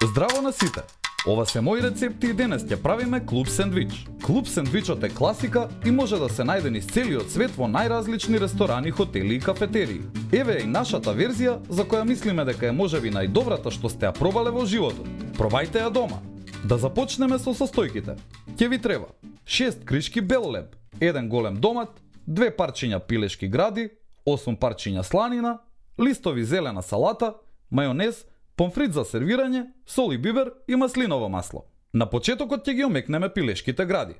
Здраво на сите! Ова се мои рецепти и денес ќе правиме клуб сендвич. Клуб сендвичот е класика и може да се најде низ целиот свет во најразлични ресторани, хотели и кафетерии. Еве е и нашата верзија за која мислиме дека е можеби најдобрата што сте ја пробале во животот. Пробајте ја дома. Да започнеме со состојките. Ќе ви треба 6 кришки бел леб, 1 голем домат, 2 парчиња пилешки гради, 8 парчиња сланина, листови зелена салата, мајонез, помфрит за сервирање, сол и бибер и маслиново масло. На почетокот ќе ги омекнеме пилешките гради.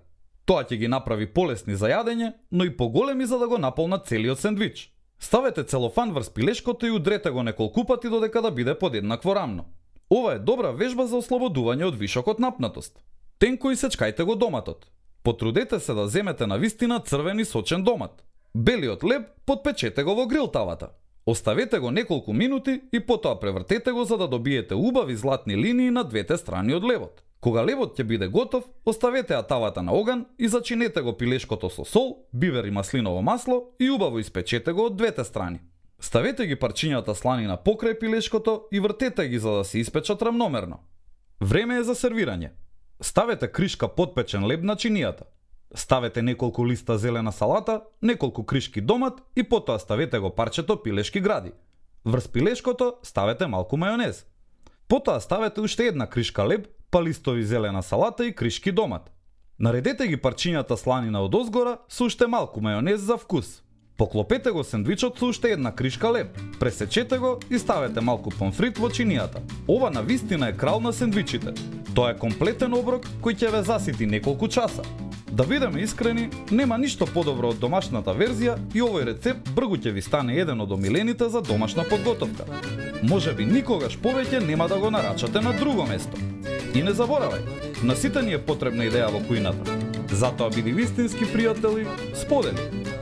Тоа ќе ги направи полесни за јадење, но и поголеми за да го наполнат целиот сендвич. Ставете целофан врз пилешкото и удрете го неколку пати додека да биде подеднакво рамно. Ова е добра вежба за ослободување од вишокот напнатост. Тенко исечкајте го доматот. Потрудете се да земете на вистина црвен и сочен домат. Белиот леб потпечете го во грил тавата. Оставете го неколку минути и потоа превртете го за да добиете убави златни линии на двете страни од лебот. Кога лебот ќе биде готов, оставете ја тавата на оган и зачинете го пилешкото со сол, бивер и маслиново масло и убаво испечете го од двете страни. Ставете ги парчињата сланина покрај пилешкото и вртете ги за да се испечат рамномерно. Време е за сервирање. Ставете кришка потпечен леб на чинијата. Ставете неколку листа зелена салата, неколку кришки домат и потоа ставете го парчето пилешки гради. Врз пилешкото ставете малку мајонез. Потоа ставете уште една кришка леб, па листови зелена салата и кришки домат. Наредете ги парчињата сланина од озгора со уште малку мајонез за вкус. Поклопете го сендвичот со уште една кришка леб, пресечете го и ставете малку помфрит во чинијата. Ова на вистина е крал на сендвичите. Тоа е комплетен оброк кој ќе ве засити неколку часа. Да бидеме искрени, нема ништо подобро од домашната верзија и овој рецепт бргу ќе ви стане еден од омилените за домашна подготовка. Може би никогаш повеќе нема да го нарачате на друго место. И не заборавај, на сите ни е потребна идеја во кујната. Затоа биди вистински пријатели, сподели.